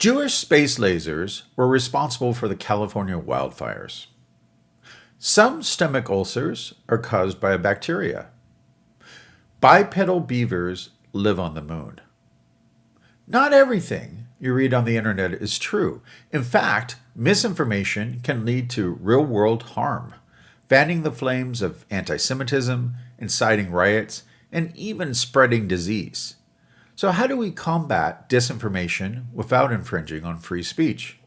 Jewish space lasers were responsible for the California wildfires. Some stomach ulcers are caused by a bacteria. Bipedal beavers live on the moon. Not everything you read on the internet is true. In fact, misinformation can lead to real world harm, fanning the flames of antisemitism, inciting riots, and even spreading disease. So, how do we combat disinformation without infringing on free speech?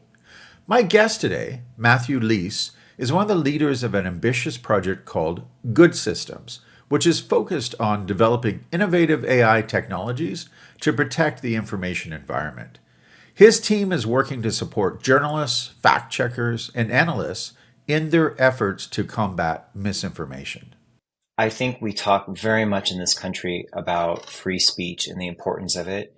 My guest today, Matthew Lease, is one of the leaders of an ambitious project called Good Systems, which is focused on developing innovative AI technologies to protect the information environment. His team is working to support journalists, fact checkers, and analysts in their efforts to combat misinformation. I think we talk very much in this country about free speech and the importance of it.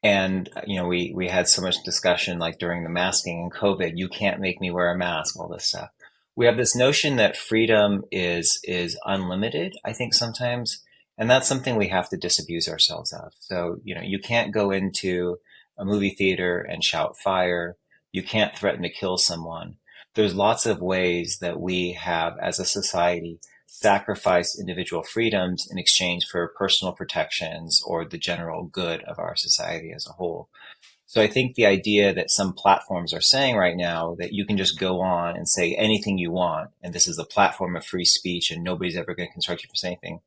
And, we had so much discussion like during the masking and COVID, you can't make me wear a mask, all this stuff. We have this notion that freedom is unlimited, I think sometimes, and that's something we have to disabuse ourselves of. So, you can't go into a movie theater and shout fire. You can't threaten to kill someone. There's lots of ways that we have, as a society, sacrifice individual freedoms in exchange for personal protections or the general good of our society as a whole. So I think the idea that some platforms are saying right now that you can just go on and say anything you want, and this is the platform of free speech and nobody's ever going to construct you for saying anything,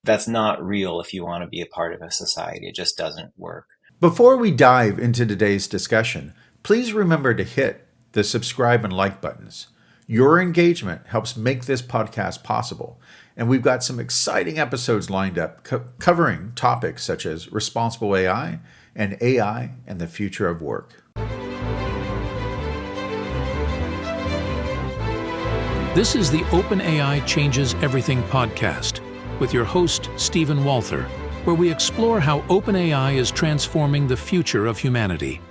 that's not real if you want to be a part of a society. It just doesn't work. Before we dive into today's discussion, please remember to hit the subscribe and like buttons. Your engagement helps make this podcast possible, and we've got some exciting episodes lined up covering topics such as responsible AI and the future of work. This is the OpenAI Changes Everything podcast with your host, Stephen Walther, where we explore how OpenAI is transforming the future of humanity.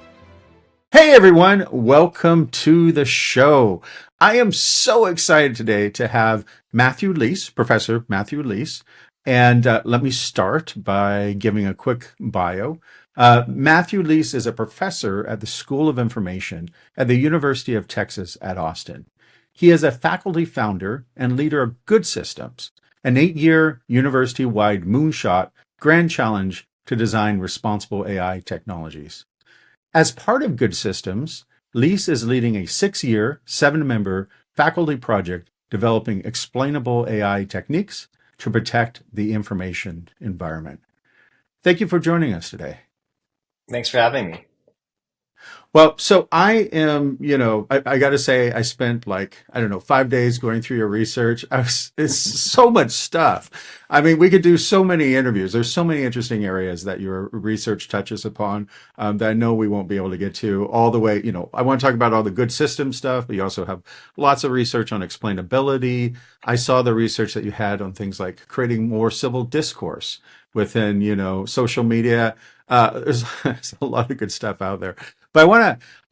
Hey everyone, welcome to the show. I am so excited today to have Matthew Lease, Professor Matthew Lease, and let me start by giving a quick bio. Matthew Lease is a professor at the School of Information at the University of Texas at Austin. He is a faculty founder and leader of Good Systems, an 8-year university-wide moonshot grand challenge to design responsible AI technologies. As part of Good Systems, Lease is leading a 6-year, 7-member faculty project developing explainable AI techniques to protect the information environment. Thank you for joining us today. Thanks for having me. Well, so I am, I got to say, I spent 5 days going through your research. It's so much stuff. I mean, we could do so many interviews. There's so many interesting areas that your research touches upon that I know we won't be able to get to all the way. I want to talk about all the good system stuff, but you also have lots of research on explainability. I saw the research that you had on things like creating more civil discourse within, social media. There's a lot of good stuff out there. But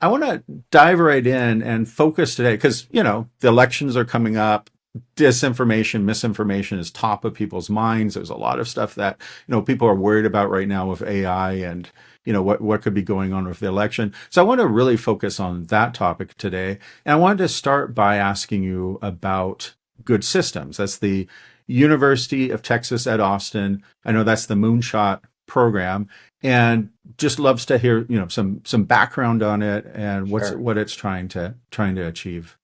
I want to dive right in and focus today because, the elections are coming up. Disinformation, misinformation is top of people's minds. There's a lot of stuff that, people are worried about right now with AI and, what could be going on with the election. So I want to really focus on that topic today. And I wanted to start by asking you about Good Systems. That's the University of Texas at Austin. I know that's the Moonshot program, and just loves to hear some background on it and what it's trying to achieve.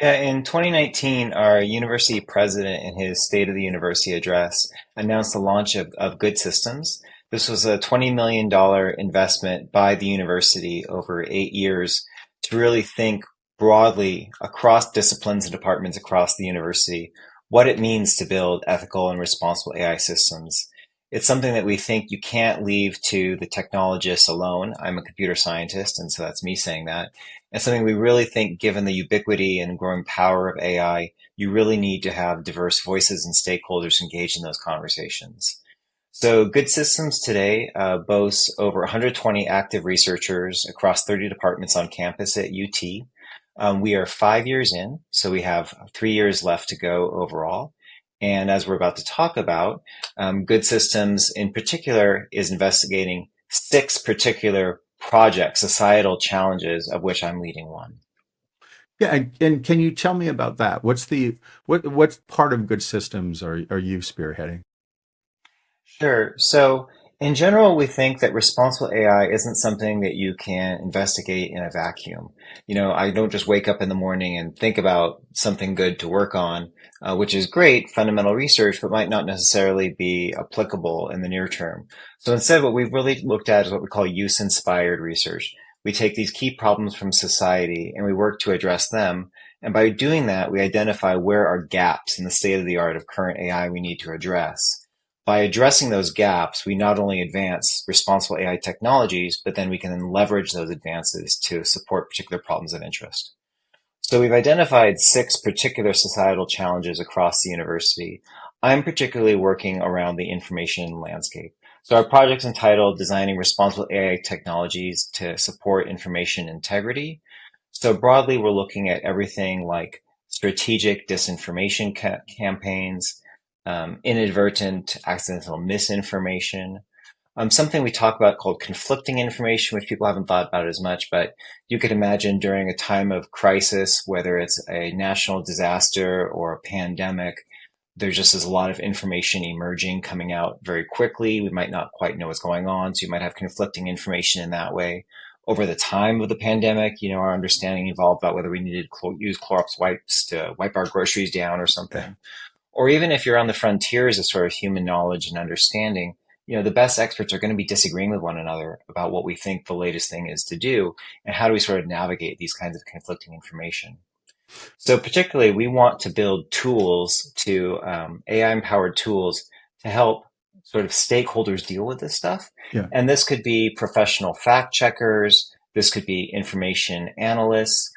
Yeah, in 2019, our university president in his State of the University address announced the launch of Good Systems. This was a $20 million investment by the university over 8 years to really think broadly across disciplines and departments across the university what it means to build ethical and responsible AI systems. It's something that we think you can't leave to the technologists alone. I'm a computer scientist, and so that's me saying that. And something we really think, given the ubiquity and growing power of AI, you really need to have diverse voices and stakeholders engaged in those conversations. So Good Systems today boasts over 120 active researchers across 30 departments on campus at UT. We are 5 years in, so we have 3 years left to go overall. And as we're about to talk about, Good Systems in particular is investigating 6 particular projects, societal challenges, of which I'm leading one. Yeah, and can you tell me about that? What part of good systems are you spearheading? Sure. So, in general, we think that responsible AI isn't something that you can investigate in a vacuum. I don't just wake up in the morning and think about something good to work on, which is great, fundamental research, but might not necessarily be applicable in the near term. So instead, what we've really looked at is what we call use-inspired research. We take these key problems from society and we work to address them. And by doing that, we identify where are gaps in the state of the art of current AI we need to address. By addressing those gaps, we not only advance responsible AI technologies, but then we can then leverage those advances to support particular problems of interest. So we've identified 6 particular societal challenges across the university. I'm particularly working around the information landscape. So our project's entitled Designing Responsible AI Technologies to Support Information Integrity. So broadly, we're looking at everything like strategic disinformation campaigns, inadvertent accidental misinformation, something we talk about called conflicting information, which people haven't thought about as much, but you could imagine during a time of crisis, whether it's a national disaster or a pandemic, there's just a lot of information emerging, coming out very quickly. We might not quite know what's going on, so you might have conflicting information in that way. Over the time of the pandemic, our understanding evolved about whether we needed to use Clorox wipes to wipe our groceries down or Yeah. something. Or even if you're on the frontiers of sort of human knowledge and understanding, the best experts are going to be disagreeing with one another about what we think the latest thing is to do, and how do we sort of navigate these kinds of conflicting information. So particularly, we want to build tools to AI-empowered tools to help sort of stakeholders deal with this stuff. Yeah. And this could be professional fact checkers. This could be information analysts.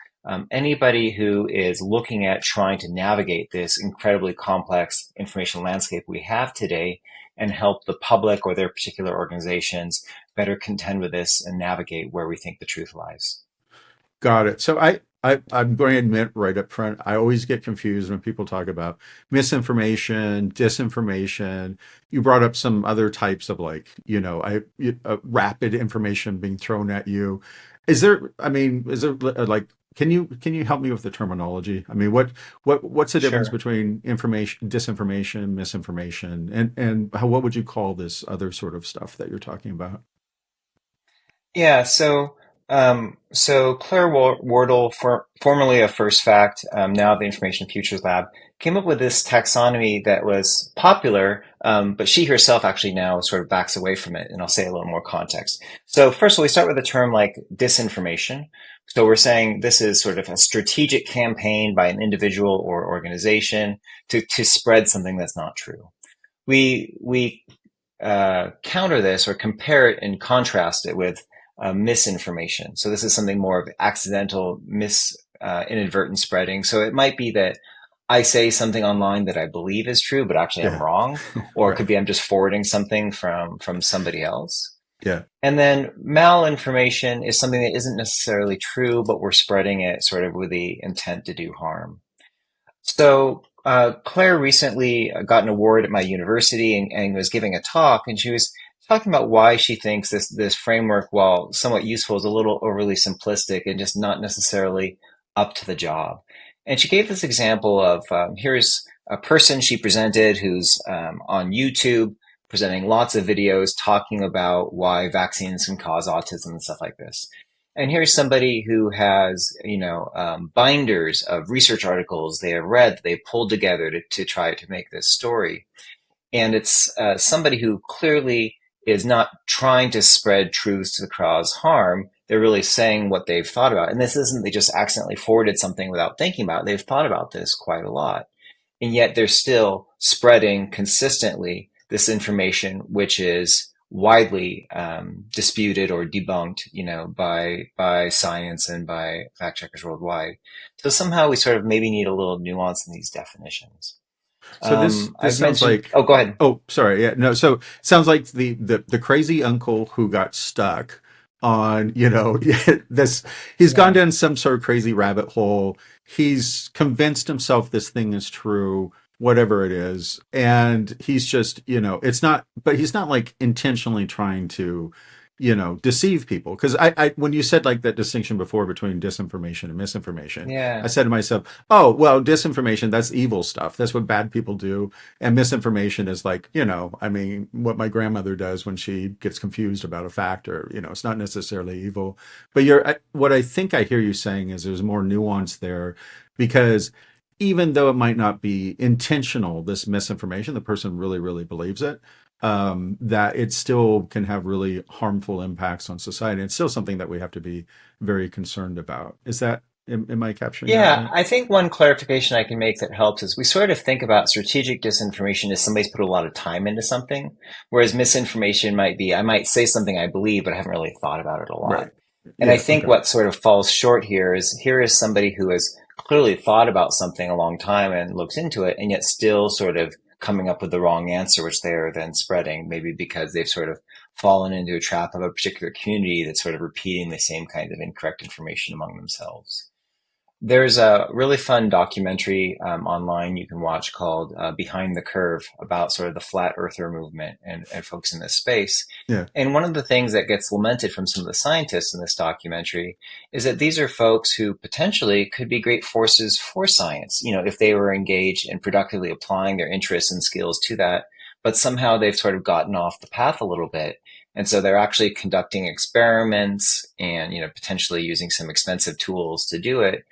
Anybody who is looking at trying to navigate this incredibly complex information landscape we have today and help the public or their particular organizations better contend with this and navigate where we think the truth lies. Got it. So I'm going to admit right up front, I always get confused when people talk about misinformation, disinformation. You brought up some other types of rapid information being thrown at you. Like, can you help me with the terminology? I mean, what's the difference Sure. between information, disinformation, misinformation, and what would you call this other sort of stuff that you're talking about? Yeah, so Claire Wardle, formerly of First Fact, now the Information Futures Lab, came up with this taxonomy that was popular, but she herself actually now sort of backs away from it, and I'll say a little more context. So first of all, we start with a term like disinformation. So we're saying this is sort of a strategic campaign by an individual or organization to spread something that's not true. We counter this or compare it and contrast it with misinformation. So this is something more of accidental, inadvertent spreading. So it might be that I say something online that I believe is true, but actually I'm Yeah. wrong, or it could Right. be I'm just forwarding something from somebody else. Yeah. And then malinformation is something that isn't necessarily true, but we're spreading it sort of with the intent to do harm. So Claire recently got an award at my university and was giving a talk, and she was talking about why she thinks this framework, while somewhat useful, is a little overly simplistic and just not necessarily up to the job. And she gave this example of here's a person she presented who's on YouTube presenting lots of videos talking about why vaccines can cause autism and stuff like this. And here's somebody who has, binders of research articles they have read, they pulled together to try to make this story. And it's somebody who clearly is not trying to spread truths to cause harm. They're really saying what they've thought about. And this isn't they just accidentally forwarded something without thinking about it. They've thought about this quite a lot. And yet they're still spreading consistently this information, which is widely disputed or debunked, by science and by fact checkers worldwide. So somehow we sort of maybe need a little nuance in these definitions. So this I've sounds mentioned. like, Oh, go ahead. oh, sorry, yeah, no. So sounds like the crazy uncle who got stuck on, this. He's gone Yeah. down some sort of crazy rabbit hole. He's convinced himself this thing is true, whatever it is, and he's just, it's not. But he's not like intentionally trying to, deceive people. Because when you said like that distinction before between disinformation and misinformation, I Yeah. said to myself, oh, well, disinformation, that's evil stuff. That's what bad people do. And misinformation is like, I mean, what my grandmother does when she gets confused about a fact, or, it's not necessarily evil. But what I think I hear you saying is there's more nuance there, because even though it might not be intentional, this misinformation, the person really, really believes it, that it still can have really harmful impacts on society. It's still something that we have to be very concerned about. Am I capturing that Yeah, right? I think one clarification I can make that helps is we sort of think about strategic disinformation as somebody's put a lot of time into something, whereas misinformation might be, I might say something I believe, but I haven't really thought about it a lot. Right. And I Yeah. think Okay. what sort of falls short here is somebody who has clearly thought about something a long time and looks into it, and yet still sort of coming up with the wrong answer, which they are then spreading, maybe because they've sort of fallen into a trap of a particular community that's sort of repeating the same kind of incorrect information among themselves. There's a really fun documentary online you can watch called Behind the Curve about sort of the flat earther movement and folks in this space. Yeah. And one of the things that gets lamented from some of the scientists in this documentary is that these are folks who potentially could be great forces for science, if they were engaged in productively applying their interests and skills to that. But somehow they've sort of gotten off the path a little bit. And so they're actually conducting experiments and, potentially using some expensive tools to do it,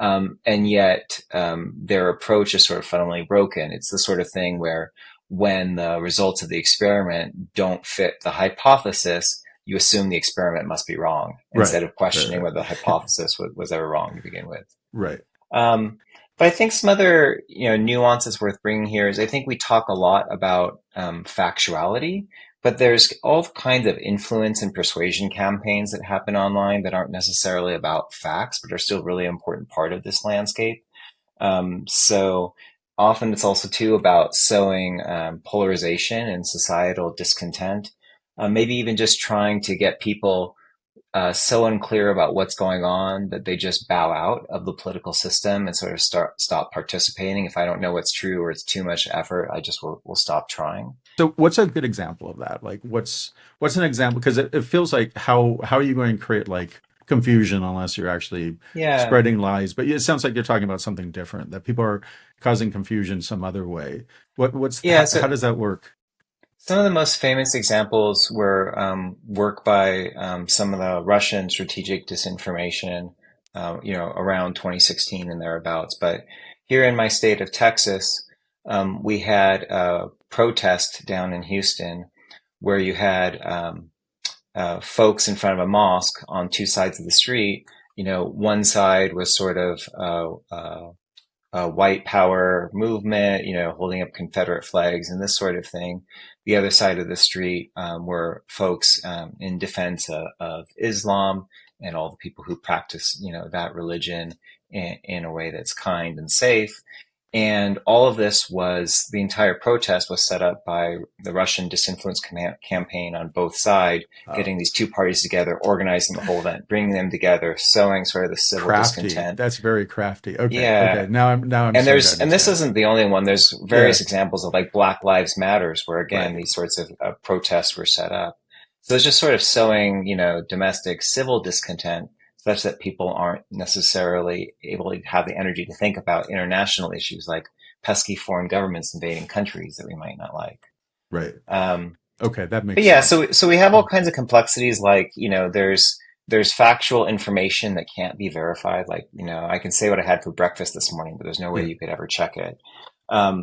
and yet their approach is sort of fundamentally broken. It's the sort of thing where when the results of the experiment don't fit the hypothesis, you assume the experiment must be wrong Right. instead of Right. questioning Right. whether the hypothesis was ever wrong to begin with. Right. Um, but I think some other, nuances worth bringing here is I think we talk a lot about factuality, but there's all kinds of influence and persuasion campaigns that happen online that aren't necessarily about facts, but are still really important part of this landscape. So often it's also too about sowing polarization and societal discontent, maybe even just trying to get people so unclear about what's going on that they just bow out of the political system and sort of stop participating. If I don't know what's true or it's too much effort, I just will stop trying. So what's a good example of that? Like what's an example? Because it feels like how are you going to create like confusion unless you're actually Yeah. spreading lies? But it sounds like you're talking about something different, that people are causing confusion some other way. Yeah. How So does that work? some of the most famous examples were work by some of the Russian strategic disinformation, around 2016 and thereabouts. But here in my state of Texas, we had a protest down in Houston where you had folks in front of a mosque on two sides of the street. One side was sort of white power movement, holding up Confederate flags and this sort of thing. The other side of the street were folks in defense of Islam and all the people who practice, that religion in a way that's kind and safe. And all of this the entire protest was set up by the Russian disinfluence campaign on both sides, Oh, getting these two parties together, organizing the whole event, bringing them together, sowing sort of the civil crafty. discontent. That's very crafty. Okay. Okay. Yeah, Now I'm starting to and this understand. isn't the only one. There's Yeah. various examples of like Black Lives Matters, where again Right. these sorts of protests were set up. So it's just sort of sowing, domestic civil discontent, such that people aren't necessarily able to have the energy to think about international issues like pesky foreign governments invading countries that we might not like. Right. Um, Okay, that but makes yeah, sense. so we have all kinds of complexities. Like there's factual information that can't be verified. Like I can say what I had for breakfast this morning, but there's no way Yeah. you could ever check it.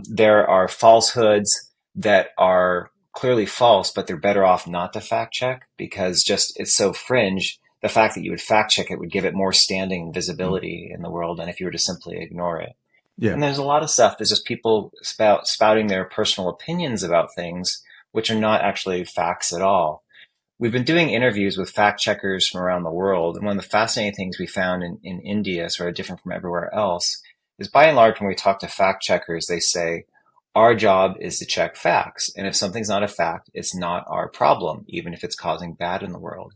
There are falsehoods that are clearly false, but they're better off not to fact check because just it's so fringe. The fact that you would fact check it would give it more standing and Mm. visibility in the world than if you were to simply ignore it. Yeah. And there's a lot of stuff that's just people spouting their personal opinions about things, which are not actually facts at all. We've been doing interviews with fact checkers from around the world. And one of the fascinating things we found in India, sort of different from everywhere else, is by and large, when we talk to fact checkers, they say, our job is to check facts. And if something's not a fact, it's not our problem, even if it's causing bad in the world.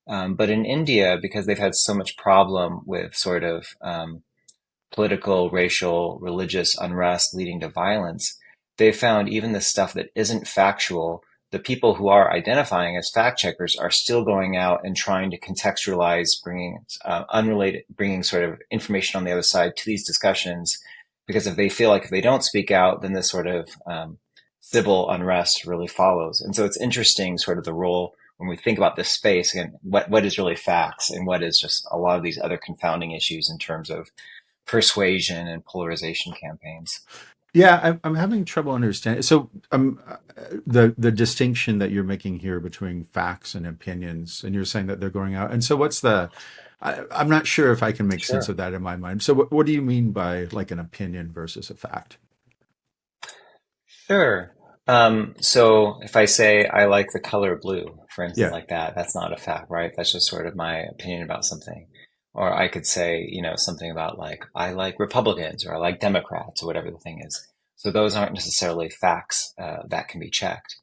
But in India, because they've had so much problem with sort of political, racial, religious unrest leading to violence, they found even the stuff that isn't factual, the people who are identifying as fact checkers are still going out and trying to contextualize, bringing sort of information on the other side to these discussions, because if they feel like if they don't speak out, then this sort of civil unrest really follows. And so it's interesting, sort of the role when we think about this space and what is really facts and what is just a lot of these other confounding issues in terms of persuasion and polarization campaigns. Yeah, I'm having trouble understanding. So, the distinction that you're making here between facts and opinions, and you're saying that they're going out. And so, what's the? I'm not sure if I can make sense Sure. of that in my mind. So, what do you mean by like an opinion versus a fact? Sure. So if I say I like the color blue, for instance, Yeah, like that, that's not a fact, right? That's just sort of my opinion about something. Or I could say, something about like, I like Republicans or I like Democrats or whatever the thing is. So those aren't necessarily facts that can be checked.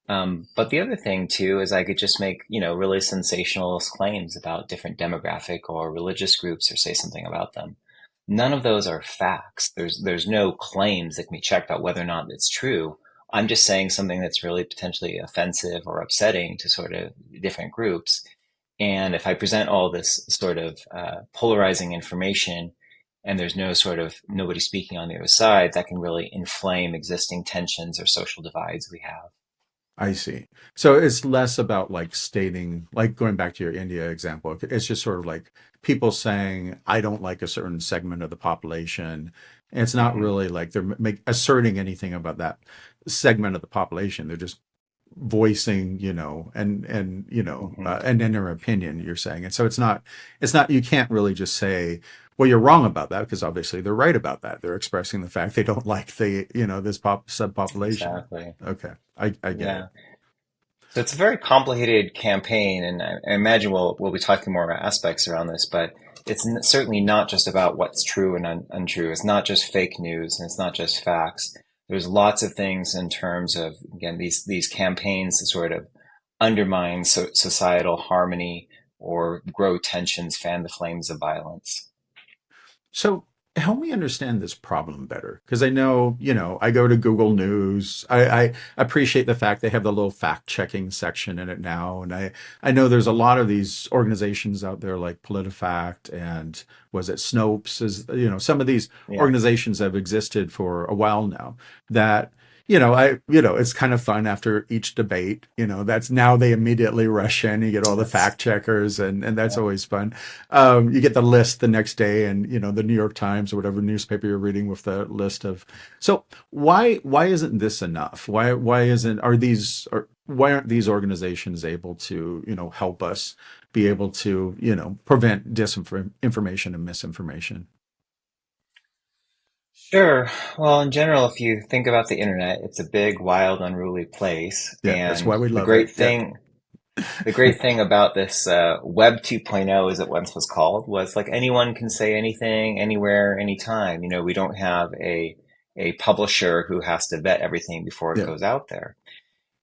But the other thing too is I could just make, really sensationalist claims about different demographic or religious groups or say something about them. None of those are facts. There's no claims that can be checked about whether or not it's true. I'm just saying something that's really potentially offensive or upsetting to sort of different groups. And if I present all this sort of polarizing information and there's no sort of nobody speaking on the other side, that can really inflame existing tensions or social divides we have. I see. So it's less about like stating, like going back to your India example. It's just sort of like people saying, "I don't like a certain segment of the population." And it's not Hmm. really like they're asserting anything about that segment of the population. They're just voicing, Hmm. and in their opinion, you're saying. And so it's not, you can't really just say, well, you're wrong about that because obviously they're right about that. They're expressing the fact they don't like this subpopulation. Exactly. Okay. I get it. Yeah. So it's a very complicated campaign, and I imagine we'll be talking more about aspects around this, but it's certainly not just about what's true and untrue. It's not just fake news, and it's not just facts. There's lots of things in terms of, again, these campaigns to sort of undermine societal harmony or grow tensions, fan the flames of violence. So help me understand this problem better. Because I know, I go to Google News. I appreciate the fact they have the little fact checking section in it now. And I know there's a lot of these organizations out there like PolitiFact and was it Snopes is, some of these Yeah, organizations have existed for a while now that it's kind of fun after each debate, that's now they immediately rush in, you get all the that's fact checkers and that's yeah. always fun. You get the list the next day and, the New York Times or whatever newspaper you're reading with the list of, so why isn't this enough? Why aren't these organizations able to, help us be able to, prevent disinformation and misinformation? Sure. Well, in general, if you think about the internet, it's a big, wild, unruly place. Yeah, that's And why we the love it. great Yeah. thing, the great thing about this Web 2.0, as it once was called, was like anyone can say anything, anywhere, anytime. We don't have a publisher who has to vet everything before it Yeah. goes out there.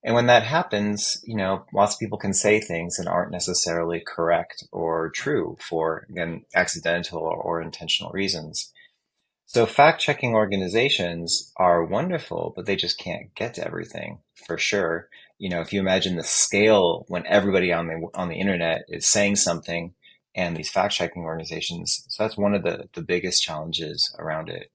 And when that happens, lots of people can say things that aren't necessarily correct or true for, again, accidental or intentional reasons. So fact-checking organizations are wonderful, but they just can't get to everything for sure. If you imagine the scale when everybody on the internet is saying something and these fact-checking organizations, so that's one of the biggest challenges around it.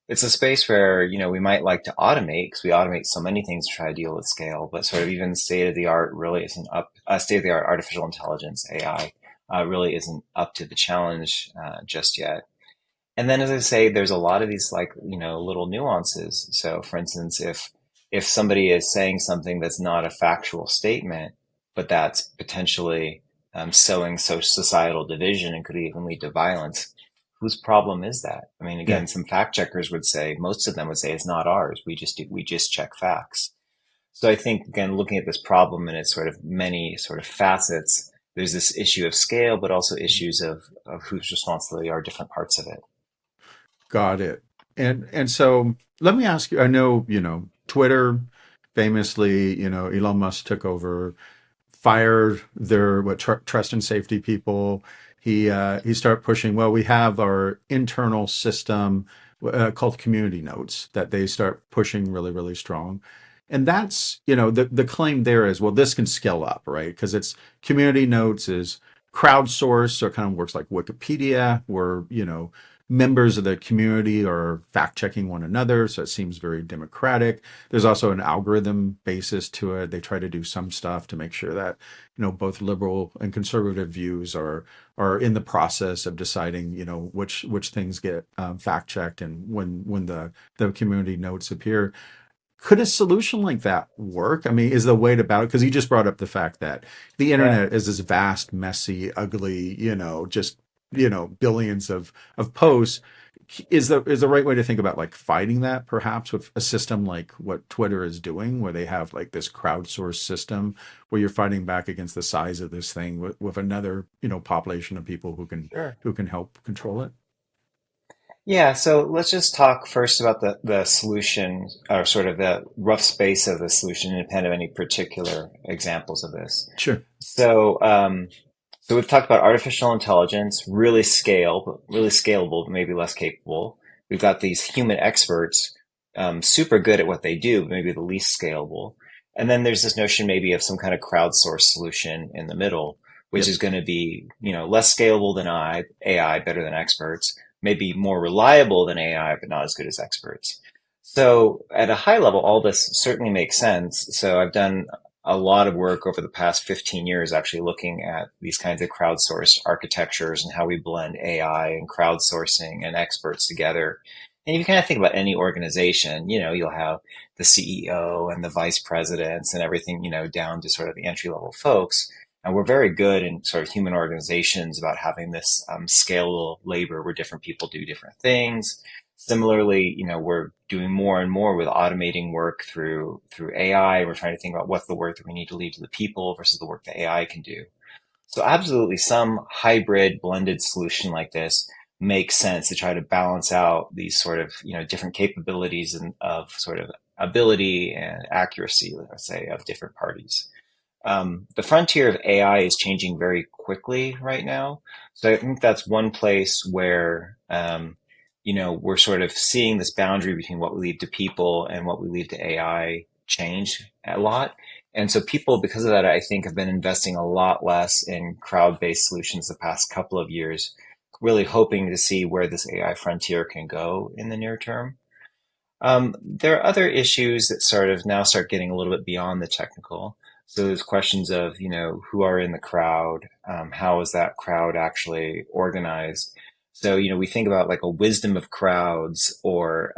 It's a space where, we might like to automate because we automate so many things to try to deal with scale, but sort of even state of the art really isn't up, state of the art artificial intelligence, AI, really isn't up to the challenge just yet. And then, as I say, there's a lot of these like, little nuances. So, for instance, if somebody is saying something that's not a factual statement, but that's potentially sowing societal division and could even lead to violence, whose problem is that? I mean, Yeah. again, some fact checkers would say, most of them would say it's not ours. We just check facts. So I think, again, looking at this problem and its sort of many sort of facets, there's this issue of scale, but also issues of whose responsibility are different parts of it. Got it. And so let me ask you, I know, Twitter famously, Elon Musk took over, fired their trust and safety people. He started pushing, well, we have our internal system called community notes that they start pushing really, really strong. And that's, the claim there is, well, this can scale up, right? Because it's community notes is crowdsourced, so it kind of works like Wikipedia, where, members of the community are fact checking one another. So it seems very democratic. There's also an algorithm basis to it. They try to do some stuff to make sure that, both liberal and conservative views are in the process of deciding, which things get fact checked and when the community notes appear. Could a solution like that work? I mean, is the way to battle? Because you just brought up the fact that the Yeah. internet is this vast, messy, ugly, just billions of posts. Is the right way to think about like fighting that, perhaps with a system like what Twitter is doing, where they have like this crowdsourced system where you're fighting back against the size of this thing with another population of people Sure. who can help control it. Yeah, so let's just talk first about the solution, or sort of the rough space of the solution, independent of any particular examples of this. Sure. So, so we've talked about artificial intelligence, really scalable, but maybe less capable. We've got these human experts, super good at what they do, but maybe the least scalable. And then there's this notion maybe of some kind of crowdsourced solution in the middle, which Yep. is going to be, less scalable than AI, better than experts, maybe more reliable than AI, but not as good as experts. So at a high level, all this certainly makes sense. So I've done a lot of work over the past 15 years actually looking at these kinds of crowdsourced architectures and how we blend AI and crowdsourcing and experts together. And if you kind of think about any organization, you'll have the CEO and the vice presidents and everything, down to sort of the entry level folks. And we're very good in sort of human organizations about having this scalable labor where different people do different things. Similarly, we're doing more and more with automating work through AI. We're trying to think about what's the work that we need to leave to the people versus the work that AI can do. So absolutely some hybrid blended solution like this makes sense to try to balance out these sort of, different capabilities and of sort of ability and accuracy, let's say, of different parties. The frontier of AI is changing very quickly right now. So I think that's one place where, we're sort of seeing this boundary between what we leave to people and what we leave to AI change a lot. And so people, because of that, I think have been investing a lot less in crowd-based solutions the past couple of years, really hoping to see where this AI frontier can go in the near term. There are other issues that sort of now start getting a little bit beyond the technical. So there's questions of, who are in the crowd? How is that crowd actually organized? So, we think about like a wisdom of crowds or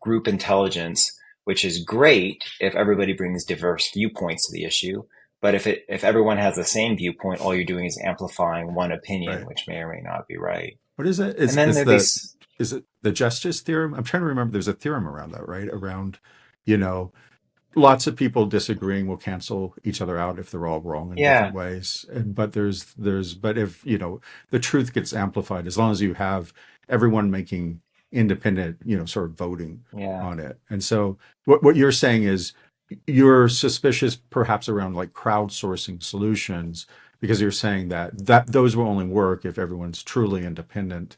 group intelligence, which is great if everybody brings diverse viewpoints to the issue. But if everyone has the same viewpoint, all you're doing is amplifying one opinion, Right. which may or may not be right. What is it? And then there are these, Is it the justice theorem? I'm trying to remember. There's a theorem around that, right? Around, you know, lots of people disagreeing will cancel each other out if they're all wrong in different yeah, ways. But but if, the truth gets amplified, as long as you have everyone making independent, sort of voting yeah. on it. And so what you're saying is you're suspicious perhaps around like crowdsourcing solutions because you're saying that those will only work if everyone's truly independent,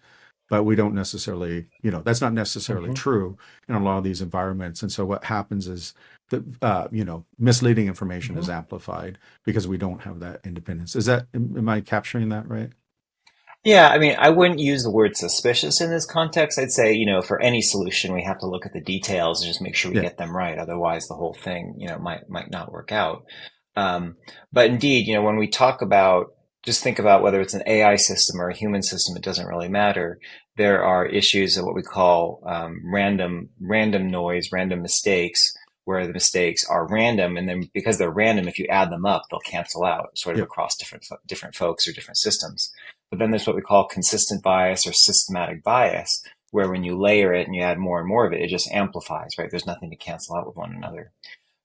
but we don't necessarily, that's not necessarily Mhm. true in a lot of these environments. And so what happens is that, misleading information is Mhm. amplified because we don't have that independence. Am I capturing that right? Yeah, I mean, I wouldn't use the word suspicious in this context. I'd say, for any solution, we have to look at the details and just make sure we Yeah. get them right. Otherwise, the whole thing, might not work out. Um, but indeed, when we talk about, just think about whether it's an AI system or a human system, it doesn't really matter. There are issues of what we call random noise, random mistakes, where the mistakes are random, and then because they're random, if you add them up, they'll cancel out, sort of Yep. across different folks or different systems. But then there's what we call consistent bias or systematic bias, where when you layer it and you add more and more of it, it just amplifies, right? There's nothing to cancel out with one another.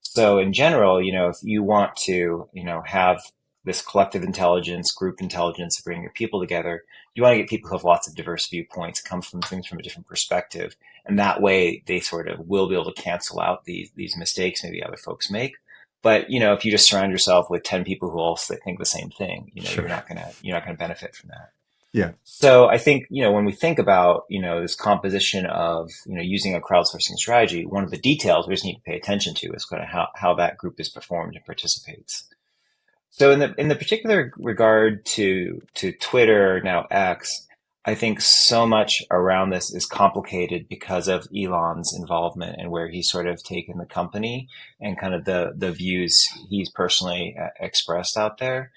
So in general, if you want to, have this collective intelligence, group intelligence, to bring your people together, you want to get people who have lots of diverse viewpoints, come from things from a different perspective. And that way they sort of will be able to cancel out these mistakes maybe other folks make. But, if you just surround yourself with 10 people who all think the same thing, Sure. you're not gonna benefit from that. Yeah. So I think, when we think about, this composition of, using a crowdsourcing strategy, one of the details we just need to pay attention to is kind of how that group is performed and participates. So in the particular regard to Twitter, now X, I think so much around this is complicated because of Elon's involvement and where he's sort of taken the company and kind of the views he's personally expressed out there.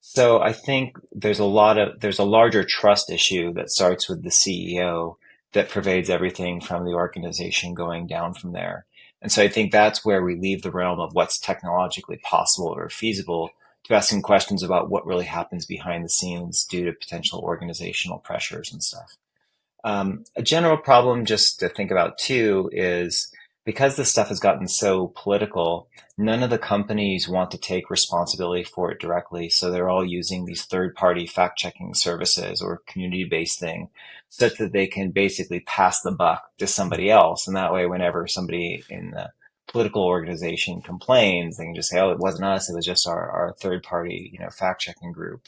So I think there's a larger trust issue that starts with the CEO that pervades everything from the organization going down from there. And so I think that's where we leave the realm of what's technologically possible or feasible to asking questions about what really happens behind the scenes due to potential organizational pressures and stuff. A general problem just to think about too is because this stuff has gotten so political, none of the companies want to take responsibility for it directly. So they're all using these third-party fact-checking services or community-based thing such that they can basically pass the buck to somebody else. And that way, whenever somebody in the political organization complains, they can just say, oh, it wasn't us, it was just our third-party, fact-checking group.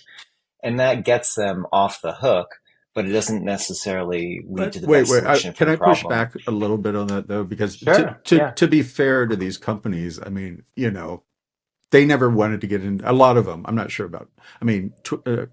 And that gets them off the hook, but it doesn't necessarily lead But to the wait, best wait. solution for Can the I push problem. back a little bit on that though? Because Sure. Yeah. to be fair to these companies, I mean, they never wanted to get in. A lot of them, I'm not sure about. I mean,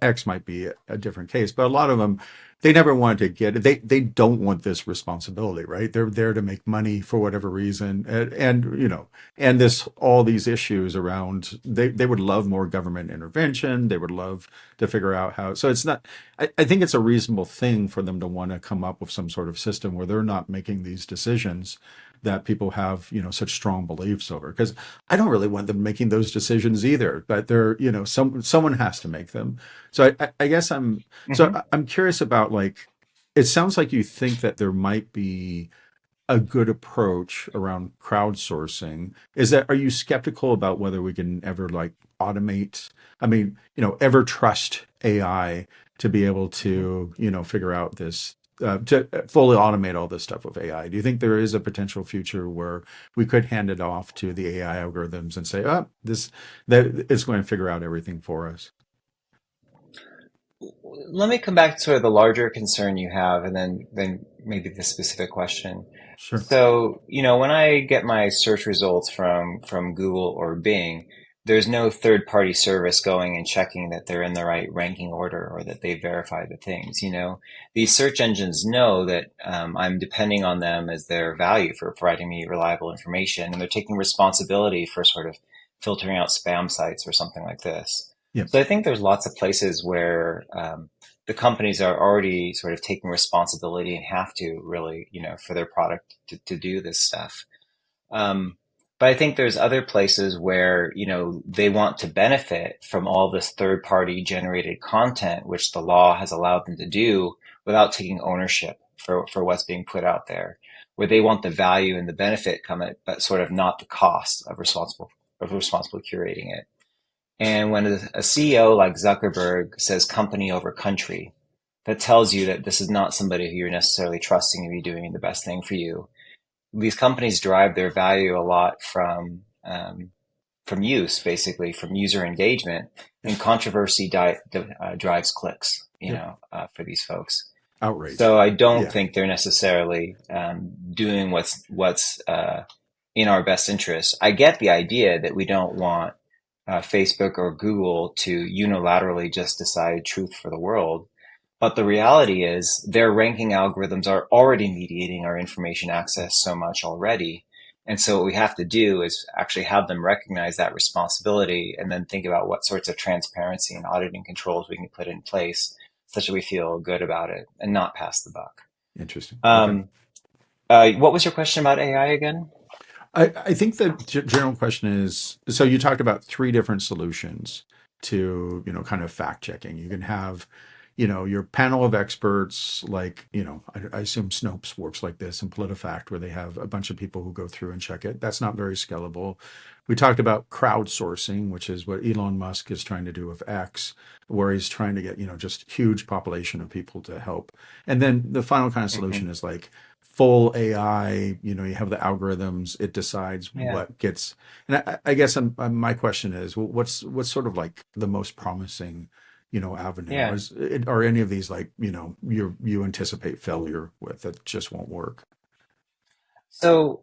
X might be a different case, but a lot of them, they never wanted to get. They don't want this responsibility, right? They're there to make money for whatever reason, and and this all these issues around. They would love more government intervention. They would love to figure out how. So it's not. I think it's a reasonable thing for them to want to come up with some sort of system where they're not making these decisions that people have, such strong beliefs over. Because I don't really want them making those decisions either, but they're, someone has to make them. So I guess hmm I'm curious about like, it sounds like you think that there might be a good approach around crowdsourcing. Are you skeptical about whether we can ever like automate, I mean, ever trust AI to be able to, figure out this, to fully automate all this stuff with AI? Do you think there is a potential future where we could hand it off to the AI algorithms and say, oh, that it's going to figure out everything for us? Let me come back to sort of the larger concern you have, and then maybe the specific question. Sure. So, when I get my search results from Google or Bing, there's no third-party service going and checking that they're in the right ranking order or that they verify the things. These search engines know that I'm depending on them as their value for providing me reliable information, and they're taking responsibility for sort of filtering out spam sites or something like this. Yeah. So I think there's lots of places where the companies are already sort of taking responsibility and have to really, for their product to do this stuff. Um, but I think there's other places where, they want to benefit from all this third party generated content, which the law has allowed them to do without taking ownership for what's being put out there, where they want the value and the benefit come it, but sort of not the cost of responsible curating it. And when a CEO like Zuckerberg says company over country, that tells you that this is not somebody who you're necessarily trusting to be doing the best thing for you. These companies derive their value a lot from use, basically from user engagement, and controversy drives clicks, Yep. for these folks. Outrage. So I don't Yeah. think they're necessarily doing what's in our best interest. I get the idea that we don't want Facebook or Google to unilaterally just decide truth for the world. But the reality is their ranking algorithms are already mediating our information access so much already. And so what we have to do is actually have them recognize that responsibility and then think about what sorts of transparency and auditing controls we can put in place such that we feel good about it and not pass the buck. Interesting. Okay. Um, what was your question about AI again? I think the general question is, so you talked about three different solutions to, kind of fact checking. You can have, your panel of experts, like, I assume Snopes works like this and PolitiFact, where they have a bunch of people who go through and check it. That's not very scalable. We talked about crowdsourcing, which is what Elon Musk is trying to do with X, where he's trying to get, just huge population of people to help. And then the final kind of solution hmm is like full AI, you have the algorithms, it decides Yeah. what gets, and I guess my question is, what's sort of like the most promising avenue? Yeah. Are any of these like, you anticipate failure with that just won't work? So,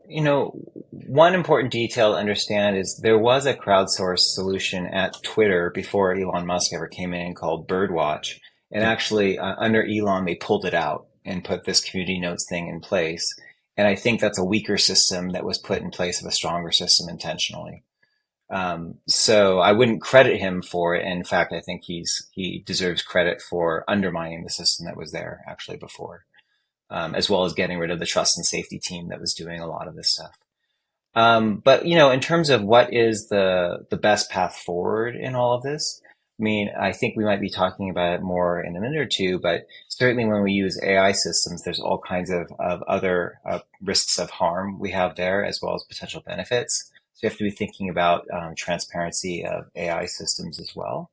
one important detail to understand is there was a crowdsourced solution at Twitter before Elon Musk ever came in called Birdwatch. And Yeah, actually, under Elon, they pulled it out and put this community notes thing in place. And I think that's a weaker system that was put in place of a stronger system intentionally. So I wouldn't credit him for it. In fact, I think he deserves credit for undermining the system that was there actually before, as well as getting rid of the trust and safety team that was doing a lot of this stuff. But in terms of what is the best path forward in all of this, I mean, I think we might be talking about it more in a minute or two, but certainly when we use AI systems, there's all kinds of other risks of harm we have there, as well as potential benefits. So you have to be thinking about transparency of AI systems as well.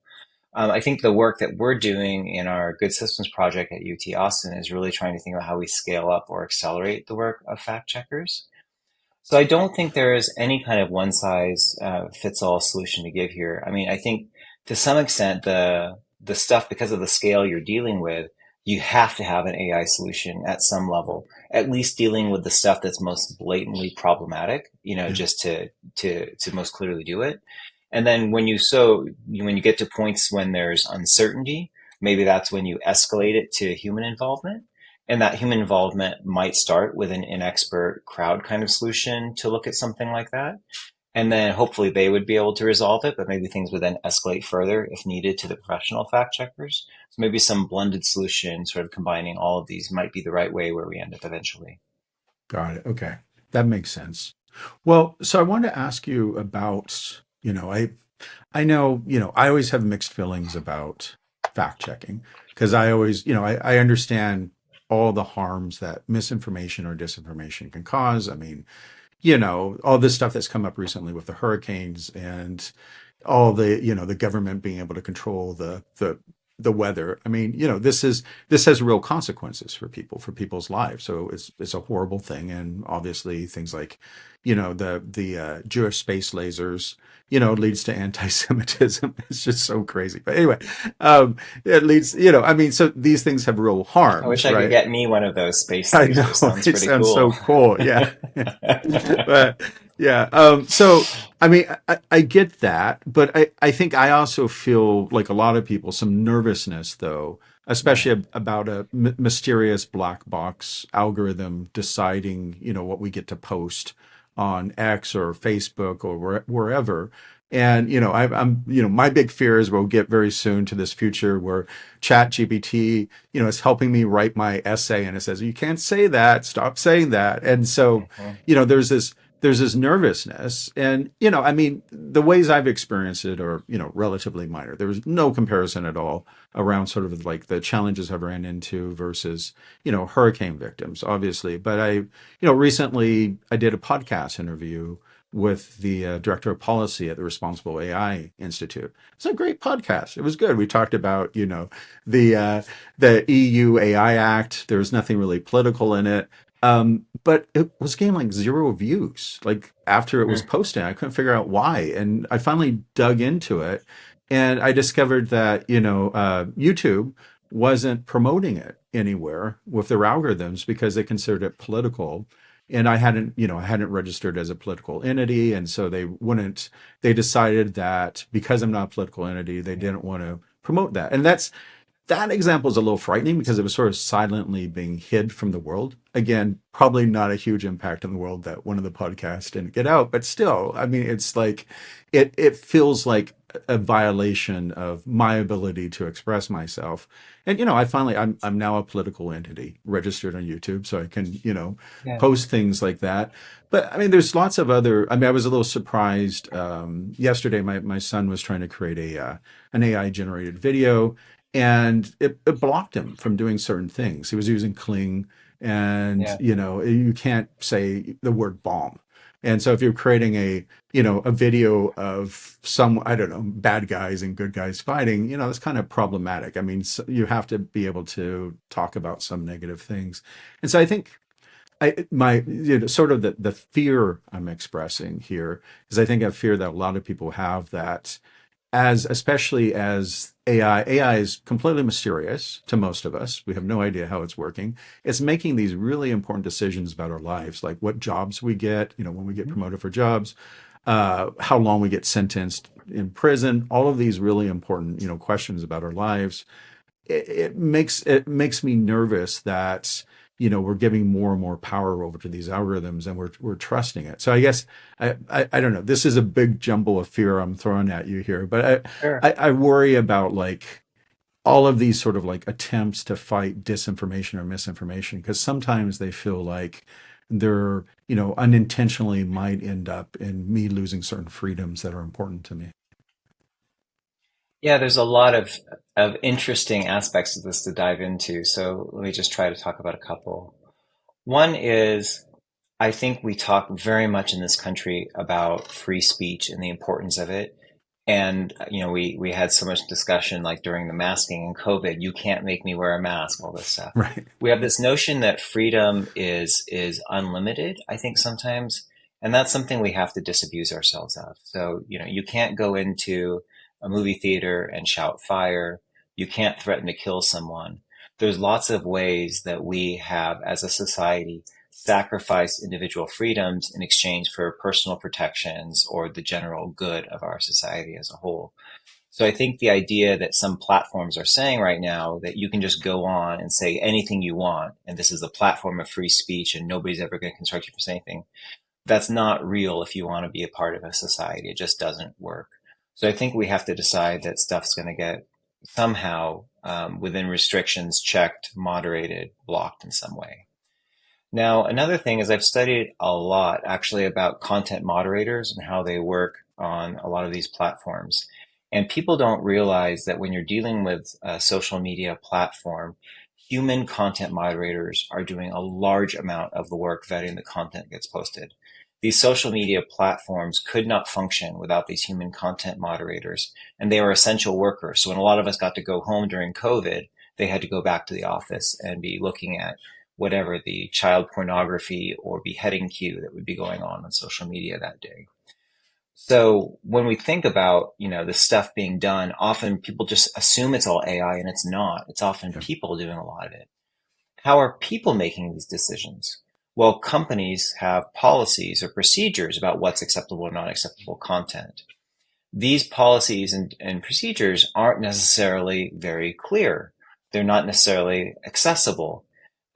I think the work that we're doing in our Good Systems project at UT Austin is really trying to think about how we scale up or accelerate the work of fact checkers. So I don't think there is any kind of one size fits all solution to give here. I mean, I think to some extent the stuff, because of the scale you're dealing with, you have to have an AI solution at some level, at least dealing with the stuff that's most blatantly problematic, yeah, just to most clearly do it. And then when you get to points when there's uncertainty, maybe that's when you escalate it to human involvement. And that human involvement might start with an inexpert crowd kind of solution to look at something like that. And then hopefully they would be able to resolve it, but maybe things would then escalate further if needed to the professional fact checkers. So maybe some blended solution, sort of combining all of these, might be the right way where we end up eventually. got it. Okay, that makes sense. Well, so I wanted to ask you about, I know, I always have mixed feelings about fact checking because I always, I understand all the harms that misinformation or disinformation can cause. I mean, all this stuff that's come up recently with the hurricanes and all the government being able to control the weather. I mean, this has real consequences for people's lives. So it's a horrible thing. And obviously things like, the Jewish space lasers, leads to anti-Semitism. It's just so crazy. But anyway, it leads, I mean, so these things have real I wish harms, I could right? get me one of those space I know lasers. Sounds it pretty sounds so cool. cool. Yeah. But yeah. So I mean, I get that, but I think I also feel like a lot of people some nervousness though, Yeah. especially about a mysterious black box algorithm deciding, what we get to post on X or Facebook or wherever. And my big fear is we'll get very soon to this future where Chat GPT, is helping me write my essay, and it says you can't say that, stop saying that. And so, Mhm. there's this nervousness, and I mean, the ways I've experienced it are relatively minor. There was no comparison at all around sort of like the challenges I've ran into versus hurricane victims, obviously. But recently I did a podcast interview with the director of policy at the Responsible AI Institute. It's a great podcast. It was good. We talked about the the EU AI Act. There was nothing really political in it, but it was getting like zero views. Like after it was Mm. posted, I couldn't figure out why, and I finally dug into it, and I discovered that YouTube wasn't promoting it anywhere with their algorithms because they considered it political, and I hadn't registered as a political entity, and so they decided that because I'm not a political entity, they didn't want to promote that. And that example is a little frightening because it was sort of silently being hid from the world. Again, probably not a huge impact on the world that one of the podcasts didn't get out, but still, I mean, it's like it feels like a violation of my ability to express myself. And I'm now a political entity registered on YouTube, so I can Yeah. post things like that. But I mean, there's lots of other. I mean, I was a little surprised yesterday. My son was trying to create an AI generated video, and it blocked him from doing certain things. He was using Kling, and Yeah. you can't say the word bomb. And so if you're creating a video of some, I don't know, bad guys and good guys fighting, it's kind of problematic. I mean, you have to be able to talk about some negative things. And so I think my sort of the fear I'm expressing here is I think a fear that a lot of people have that as especially as AI is completely mysterious to most of us. We have no idea how it's working. It's making these really important decisions about our lives, like what jobs we get, when we get promoted for jobs, how long we get sentenced in prison, all of these really important, questions about our lives. It makes me nervous that we're giving more and more power over to these algorithms, and we're trusting it. So I guess I don't know. This is a big jumble of fear I'm throwing at you here, but Sure. I worry about like all of these sort of like attempts to fight disinformation or misinformation, because sometimes they feel like they're unintentionally might end up in me losing certain freedoms that are important to me. Yeah, there's a lot of interesting aspects of this to dive into. So let me just try to talk about a couple. One is I think we talk very much in this country about free speech and the importance of it. And we had so much discussion like during the masking and COVID, you can't make me wear a mask, all this stuff. Right. We have this notion that freedom is unlimited, I think sometimes, and that's something we have to disabuse ourselves of. So, you can't go into a movie theater and shout fire. You can't threaten to kill someone. There's lots of ways that we have as a society sacrifice individual freedoms in exchange for personal protections or the general good of our society as a whole. So I think the idea that some platforms are saying right now that you can just go on and say anything you want, and this is the platform of free speech and nobody's ever going to construct you for saying anything, that's not real if you want to be a part of a society. It just doesn't work. So I think we have to decide that stuff's going to get somehow within restrictions checked, moderated, blocked in some way. Now, another thing is I've studied a lot actually about content moderators and how they work on a lot of these platforms. And people don't realize that when you're dealing with a social media platform, human content moderators are doing a large amount of the work vetting the content that gets posted. These social media platforms could not function without these human content moderators, and they are essential workers. So when a lot of us got to go home during COVID, they had to go back to the office and be looking at whatever the child pornography or beheading queue that would be going on social media that day. So when we think about, this stuff being done, often people just assume it's all AI and it's not. It's often Yeah. people doing a lot of it. How are people making these decisions? Well, companies have policies or procedures about what's acceptable or not acceptable content. These policies and procedures aren't necessarily very clear. They're not necessarily accessible.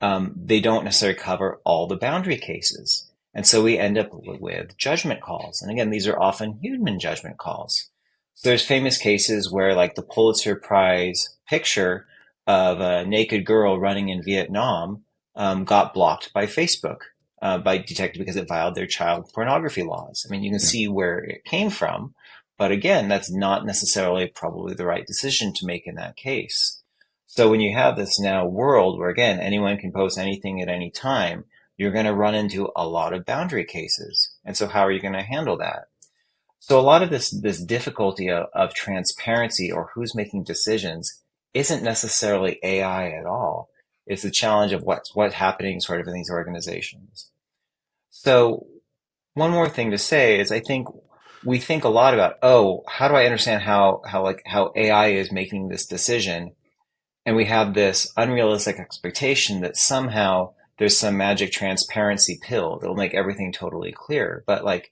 They don't necessarily cover all the boundary cases. And so we end up with judgment calls. And again, these are often human judgment calls. So there's famous cases where like the Pulitzer Prize picture of a naked girl running in Vietnam got blocked by Facebook, by detected because it violated their child pornography laws. I mean, you can Yeah. see where it came from, but again, that's not necessarily probably the right decision to make in that case. So when you have this now world where again, anyone can post anything at any time, you're going to run into a lot of boundary cases. And so how are you going to handle that? So a lot of this difficulty of transparency or who's making decisions isn't necessarily AI at all. It's the challenge of what's happening sort of in these organizations. So one more thing to say is I think we think a lot about, oh, how do I understand how AI is making this decision? And we have this unrealistic expectation that somehow there's some magic transparency pill that will make everything totally clear. But like,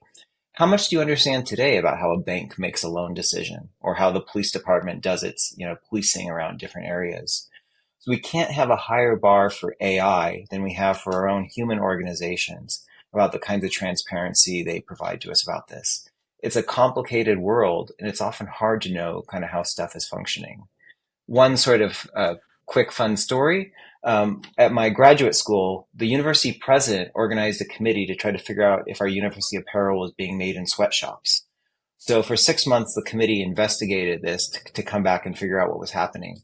how much do you understand today about how a bank makes a loan decision or how the police department does its, policing around different areas? So we can't have a higher bar for AI than we have for our own human organizations about the kinds of transparency they provide to us about this. It's a complicated world and it's often hard to know kind of how stuff is functioning. One sort of quick fun story. At my graduate school, the university president organized a committee to try to figure out if our university apparel was being made in sweatshops. So for 6 months, the committee investigated this to come back and figure out what was happening.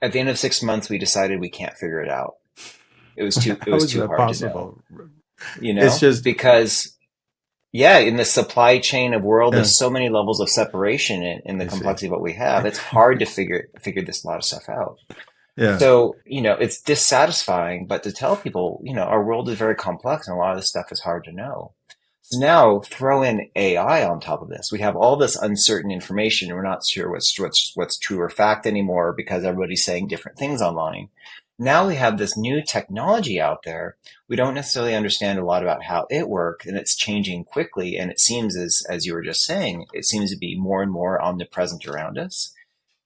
At the end of 6 months, we decided we can't figure it out. It How was is too that hard to know, possible? It's just, because yeah, in the supply chain of world, yeah, there's so many levels of separation in the I see. complexity of what we have. It's hard to figure this lot of stuff out. Yeah. So, it's dissatisfying, but to tell people, our world is very complex and a lot of this stuff is hard to know. So now throw in AI on top of this. We have all this uncertain information, and we're not sure what's true or fact anymore because everybody's saying different things online. Now we have this new technology out there. We don't necessarily understand a lot about how it works, and it's changing quickly. And it seems, as you were just saying, it seems to be more and more omnipresent around us.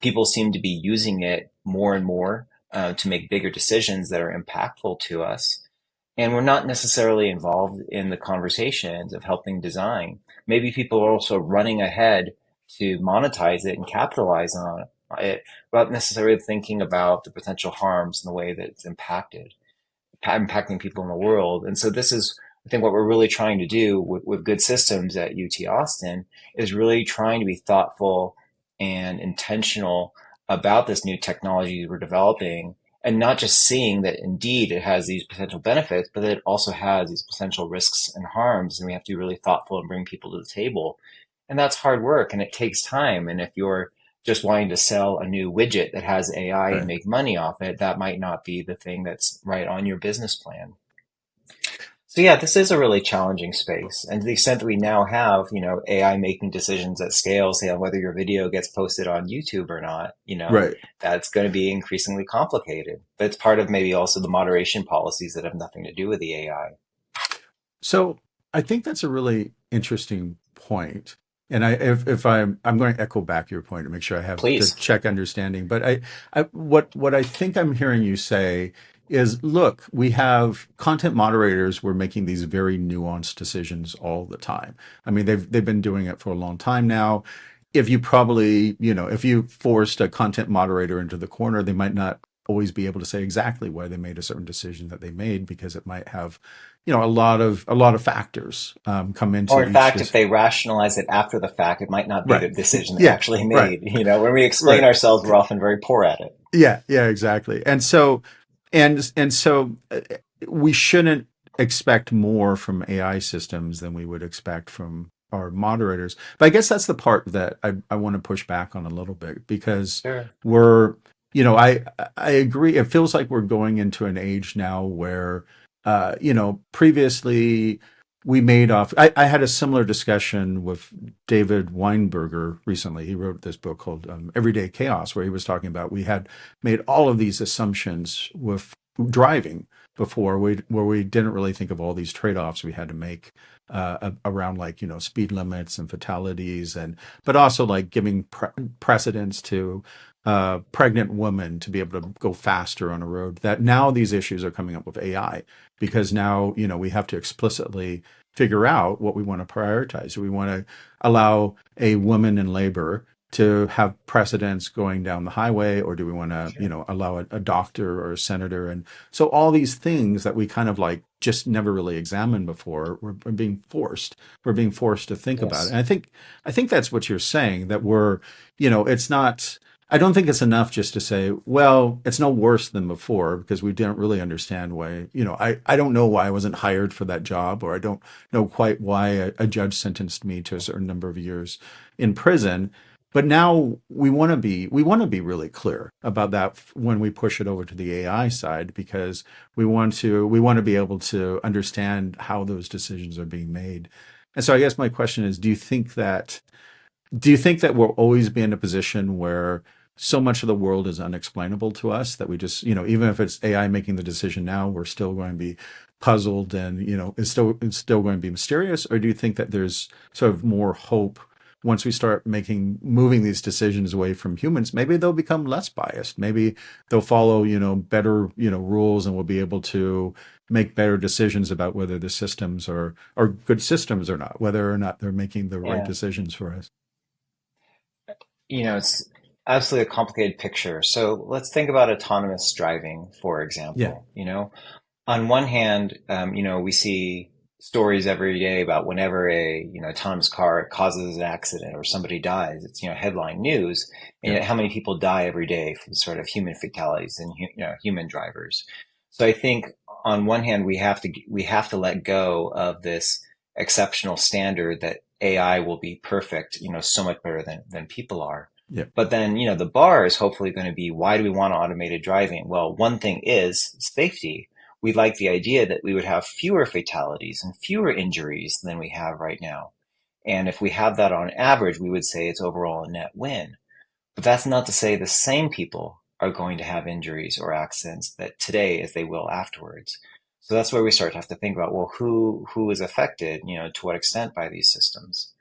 People seem to be using it more and more to make bigger decisions that are impactful to us. And we're not necessarily involved in the conversations of helping design. Maybe people are also running ahead to monetize it and capitalize on it without necessarily thinking about the potential harms and the way that it's impacting people in the world. And so this is, I think, what we're really trying to do with good systems at UT Austin is really trying to be thoughtful and intentional about this new technology we're developing, and not just seeing that indeed it has these potential benefits, but that it also has these potential risks and harms. And we have to be really thoughtful and bring people to the table. And that's hard work and it takes time. And if you're just wanting to sell a new widget that has AI and Right. make money off it, that might not be the thing that's right on your business plan. So yeah, this is a really challenging space. And to the extent that we now have, AI making decisions at scale, say on whether your video gets posted on YouTube or not, Right. that's going to be increasingly complicated. But it's part of maybe also the moderation policies that have nothing to do with the AI. So I think that's a really interesting point. And if I'm going to echo back your point to make sure I have the Please. check understanding. But what I think I'm hearing you say is, look, we have content moderators. We're making these very nuanced decisions all the time. I mean, they've been doing it for a long time now. If you probably, if you forced a content moderator into the corner, they might not always be able to say exactly why they made a certain decision that they made, because it might have a lot of factors come Or into in each fact, if they rationalize it after the fact, it might not be right. the decision they Yeah, actually right, made. When we explain right. ourselves, we're often very poor at it. Yeah, exactly. And so we shouldn't expect more from AI systems than we would expect from our moderators. But I guess that's the part that I want to push back on a little bit, because Sure. we're, I agree. It feels like we're going into an age now where, previously we made off. I had a similar discussion with David Weinberger recently. He wrote this book called Everyday Chaos, where he was talking about we had made all of these assumptions with driving before, where we didn't really think of all these trade-offs we had to make around, like, speed limits and fatalities, but also like giving precedence to pregnant women to be able to go faster on a road. That now these issues are coming up with AI, because now we have to explicitly figure out what we want to prioritize. Do we want to allow a woman in labor to have precedence going down the highway, or do we want to, Sure. allow a doctor or a senator? And so all these things that we kind of like just never really examined before, we're being forced. We're being forced to think about it. Yes. And I think that's what you're saying, that we're, it's not. I don't think it's enough just to say, well, it's no worse than before, because we didn't really understand why. I don't know why I wasn't hired for that job, or I don't know quite why a judge sentenced me to a certain number of years in prison. But now we want to be really clear about that when we push it over to the AI side, because we want to be able to understand how those decisions are being made. And so I guess my question is, do you think that we'll always be in a position where so much of the world is unexplainable to us that we just, even if it's AI making the decision now, we're still going to be puzzled, and, it's still going to be mysterious? Or do you think that there's sort of more hope once we start moving these decisions away from humans? Maybe they'll become less biased. Maybe they'll follow, better, rules, and we'll be able to make better decisions about whether the systems are good systems or not, whether or not they're making the right Yeah. decisions for us. It's absolutely a complicated picture. So let's think about autonomous driving, for Yeah. example. On one hand, we see stories every day about whenever a autonomous car causes an accident or somebody dies. It's headline news, and Yeah. yet how many people die every day from sort of human fatalities and human drivers. So I think on one hand we have to let go of this exceptional standard that AI will be perfect, so much better than people are. Yeah. But then, the bar is hopefully going to be, why do we want automated driving? Well, one thing is safety. we like the idea that we would have fewer fatalities and fewer injuries than we have right now. And if we have that on average, we would say it's overall a net win. But that's not to say the same people are going to have injuries or accidents that today as they will afterwards. So that's where we start to have to think about, well, who is affected, to what extent by these systems.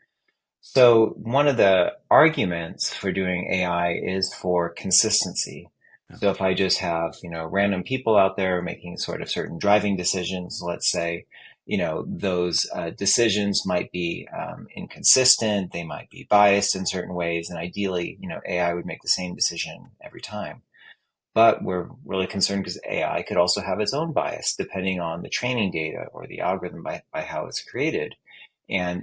So one of the arguments for doing AI is for consistency. Yeah. So if I just have, random people out there making sort of certain driving decisions, let's say, those decisions might be inconsistent, they might be biased in certain ways, and ideally, AI would make the same decision every time. But we're really concerned because AI could also have its own bias depending on the training data or the algorithm by how it's created. And,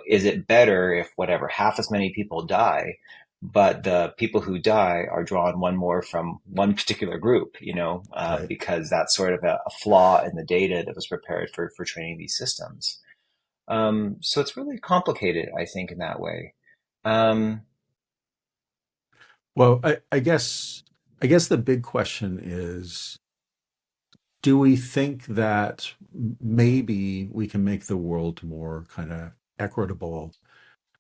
is it better if whatever, half as many people die, but the people who die are drawn one more from one particular group, Right. because that's sort of a flaw in the data that was prepared for training these systems. So it's really complicated, I think, in that way. Um, Well, I guess the big question is, do we think that maybe we can make the world more kind of equitable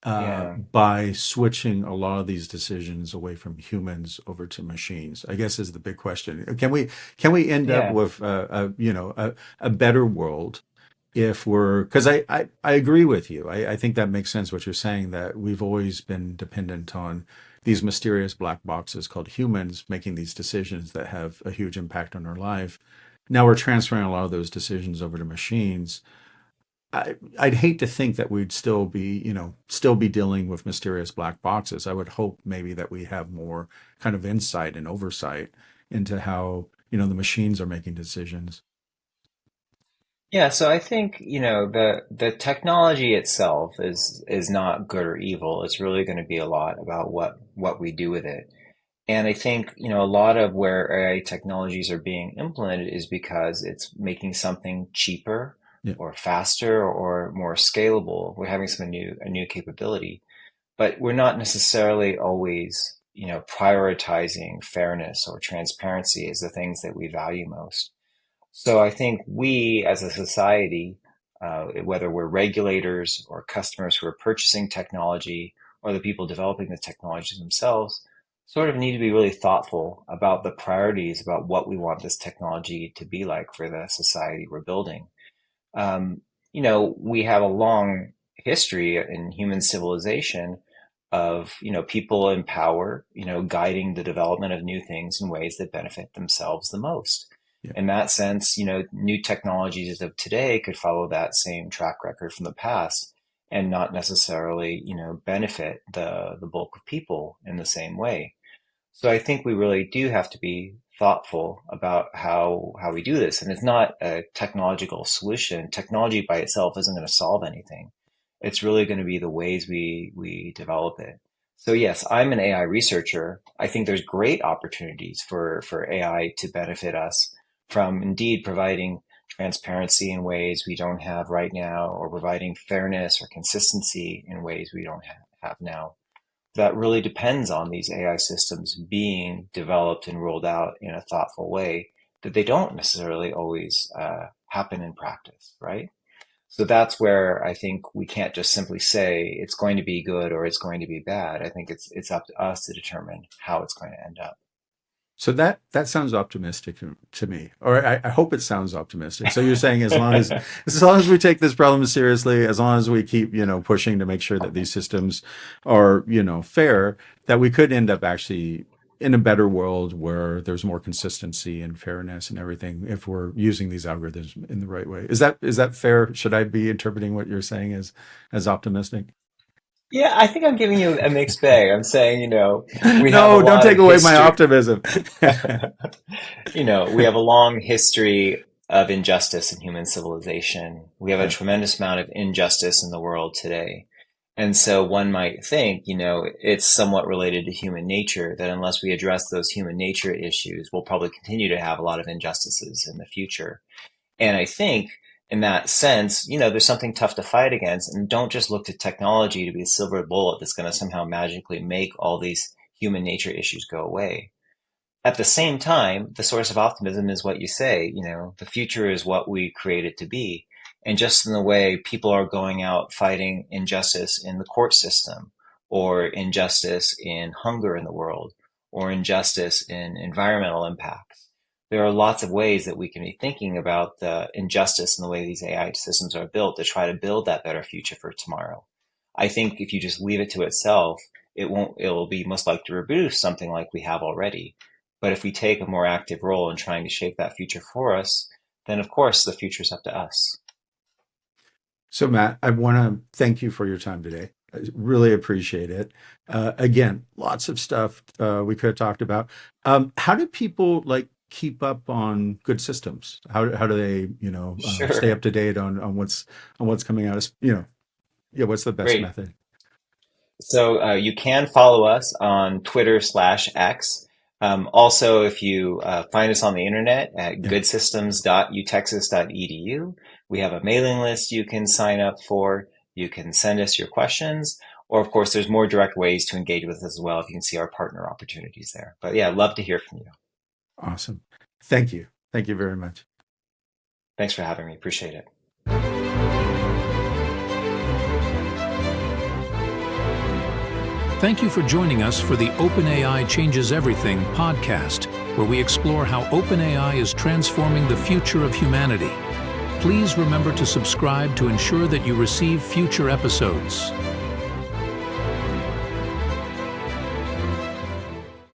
yeah, by switching a lot of these decisions away from humans over to machines? I guess is the big question. Can we end up yeah. with a better world if we're, because I agree with you. I think that makes sense what you're saying, that we've always been dependent on these mysterious black boxes called humans making these decisions that have a huge impact on our life. Now we're transferring a lot of those decisions over to machines. I'd hate to think that we'd still be dealing with mysterious black boxes. I would hope maybe that we have more kind of insight and oversight into how, the machines are making decisions. Yeah, so I think, the technology itself is not good or evil. It's really going to be a lot about what we do with it. And I think, a lot of where AI technologies are being implemented is because it's making something cheaper Yeah. or faster or more scalable. We're having a new capability, but we're not necessarily always, prioritizing fairness or transparency as the things that we value most. So I think we as a society, whether we're regulators or customers who are purchasing technology or the people developing the technologies themselves, sort of need to be really thoughtful about the priorities about what we want this technology to be like for the society we're building. Um, we have a long history in human civilization of, people in power, guiding the development of new things in ways that benefit themselves the most. Yeah. In that sense, new technologies of today could follow that same track record from the past and not necessarily, benefit the bulk of people in the same way. So I think we really do have to be thoughtful about how we do this. And it's not a technological solution. Technology by itself isn't going to solve anything. It's really going to be the ways we develop it. So yes, I'm an AI researcher. I think there's great opportunities for AI to benefit us from indeed providing transparency in ways we don't have right now, or providing fairness or consistency in ways we don't have now. That really depends on these AI systems being developed and rolled out in a thoughtful way that they don't necessarily always happen in practice, right? So that's where I think we can't just simply say it's going to be good or it's going to be bad. I think it's up to us to determine how it's going to end up. So that sounds optimistic to me, or I hope it sounds optimistic. So you're saying as long as we take this problem seriously, as long as we keep pushing to make sure that these systems are fair, that we could end up actually in a better world where there's more consistency and fairness and everything if we're using these algorithms in the right way. Is that fair? Should I be interpreting what you're saying as optimistic? Yeah, I think I'm giving you a mixed bag. I'm saying, we have a No, don't lot take of away my history. optimism. We have a long history of injustice in human civilization. We have a Yeah, tremendous amount of injustice in the world today. And so one might think, it's somewhat related to human nature that unless we address those human nature issues, we'll probably continue to have a lot of injustices in the future. And I think in that sense, there's something tough to fight against. And don't just look to technology to be a silver bullet that's going to somehow magically make all these human nature issues go away. At the same time, the source of optimism is what you say, the future is what we create it to be. And just in the way people are going out fighting injustice in the court system, or injustice in hunger in the world, or injustice in environmental impacts, there are lots of ways that we can be thinking about the injustice in the way these AI systems are built to try to build that better future for tomorrow. I think if you just leave it to itself, it will be most likely to reproduce something like we have already. But if we take a more active role in trying to shape that future for us, then of course the future's up to us. So, Matt, I want to thank you for your time today. I really appreciate it. Again, lots of stuff we could have talked about. How do people keep up on good systems? How do they, stay Sure. up to date on what's coming out? Yeah, what's the best Great. method? So you can follow us on Twitter/X. Also, if you find us on the internet at Yeah, goodsystems.utexas.edu, we have a mailing list you can sign up for. You can send us your questions. Or, of course, there's more direct ways to engage with us as well if you can see our partner opportunities there. But yeah, I'd love to hear from you. awesome. Thank you. Thank you very much. Thanks for having me. Appreciate it. Thank you for joining us for the OpenAI Changes Everything podcast, where we explore how OpenAI is transforming the future of humanity. Please remember to subscribe to ensure that you receive future episodes.